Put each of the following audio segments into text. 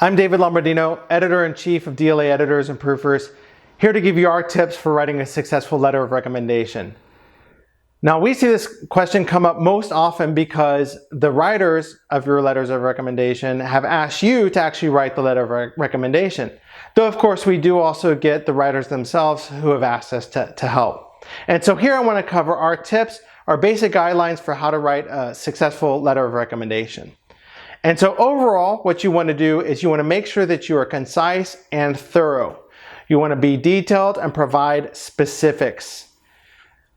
I'm David Lombardino, Editor-in-Chief of DLA Editors and Proofers, here to give you our tips for writing a successful letter of recommendation. Now, we see this question come up most often because the writers of your letters of recommendation have asked you to actually write the letter of recommendation. Though, of course, we do also get the writers themselves who have asked us to help. And so here I want to cover our tips, our basic guidelines for how to write a successful letter of recommendation. And so overall, what you want to do is you want to make sure that you are concise and thorough. You want to be detailed and provide specifics.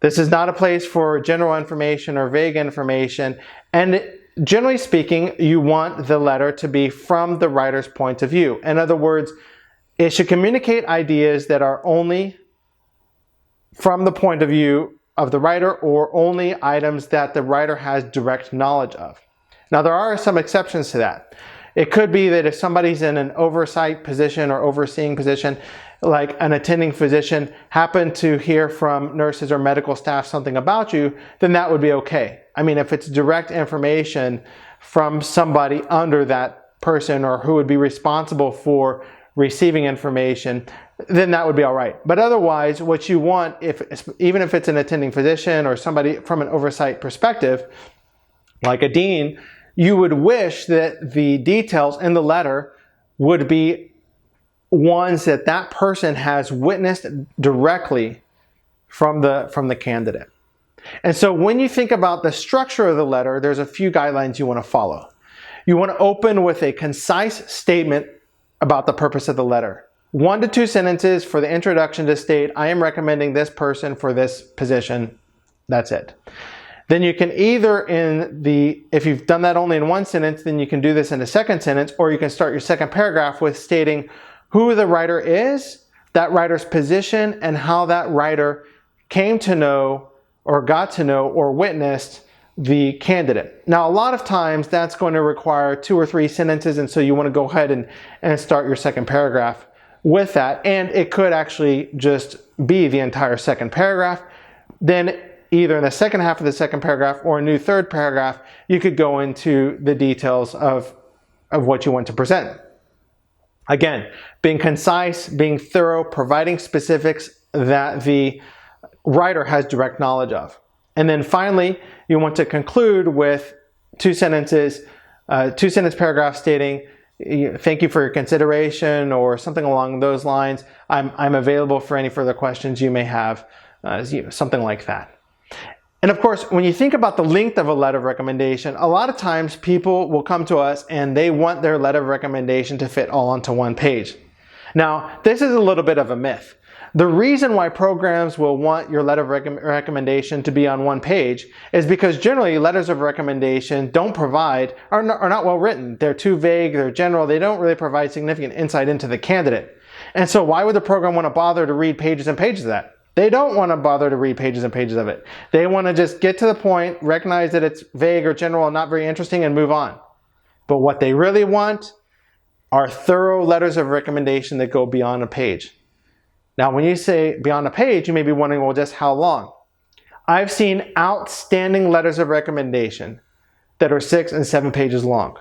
This is not a place for general information or vague information. And generally speaking, you want the letter to be from the writer's point of view. In other words, it should communicate ideas that are only from the point of view of the writer or only items that the writer has direct knowledge of. Now, there are some exceptions to that. It could be that if somebody's in an oversight position or overseeing position, like an attending physician, happened to hear from nurses or medical staff something about you, then that would be okay. I mean, if it's direct information from somebody under that person or who would be responsible for receiving information, then that would be all right. But otherwise, what you want, even if it's an attending physician or somebody from an oversight perspective, like a dean, you would wish that the details in the letter would be ones that that person has witnessed directly from the candidate. And so when you think about the structure of the letter, there's a few guidelines you want to follow. You want to open with a concise statement about the purpose of the letter. 1 to 2 sentences for the introduction to state, I am recommending this person for this position. That's it. Then you can either if you've done that only in one sentence, then you can do this in a second sentence, or you can start your second paragraph with stating who the writer is, that writer's position, and how that writer came to know or got to know or witnessed the candidate. Now, a lot of times that's going to require 2 or 3 sentences, and so you want to go ahead and start your second paragraph with that. And it could actually just be the entire second paragraph. Then either in the second half of the second paragraph or a new third paragraph, you could go into the details of what you want to present. Again, being concise, being thorough, providing specifics that the writer has direct knowledge of. And then finally, you want to conclude with 2 sentences, 2-sentence paragraph stating, thank you for your consideration, or something along those lines. I'm available for any further questions you may have, something like that. And of course, when you think about the length of a letter of recommendation, a lot of times people will come to us and they want their letter of recommendation to fit all onto one page. Now, this is a little bit of a myth. The reason why programs will want your letter of recommendation to be on one page is because generally letters of recommendation are not well written. They're too vague, they're general, they don't really provide significant insight into the candidate. And so why would the program want to bother to read pages and pages of that? They don't want to bother to read pages and pages of it. They want to just get to the point, recognize that it's vague or general and not very interesting, and move on. But what they really want are thorough letters of recommendation that go beyond a page. Now, when you say beyond a page, you may be wondering, well, just how long? I've seen outstanding letters of recommendation that are 6 and 7 pages long.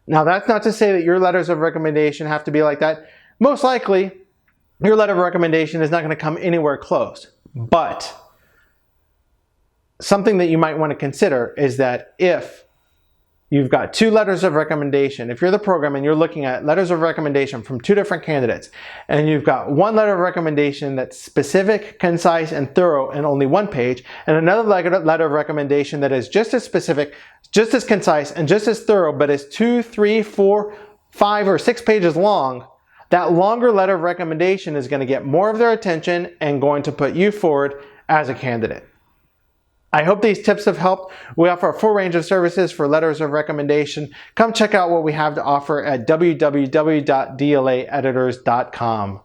Now, that's not to say that your letters of recommendation have to be like that. Most likely, your letter of recommendation is not going to come anywhere close. But something that you might want to consider is that if you've got 2 letters of recommendation, if you're the program and you're looking at letters of recommendation from 2 different candidates, and you've got one letter of recommendation that's specific, concise, and thorough and only 1 page, and another letter of recommendation that is just as specific, just as concise, and just as thorough, but is 2, 3, 4, 5, or 6 pages long, that longer letter of recommendation is going to get more of their attention and going to put you forward as a candidate. I hope these tips have helped. We offer a full range of services for letters of recommendation. Come check out what we have to offer at www.dlaeditors.com.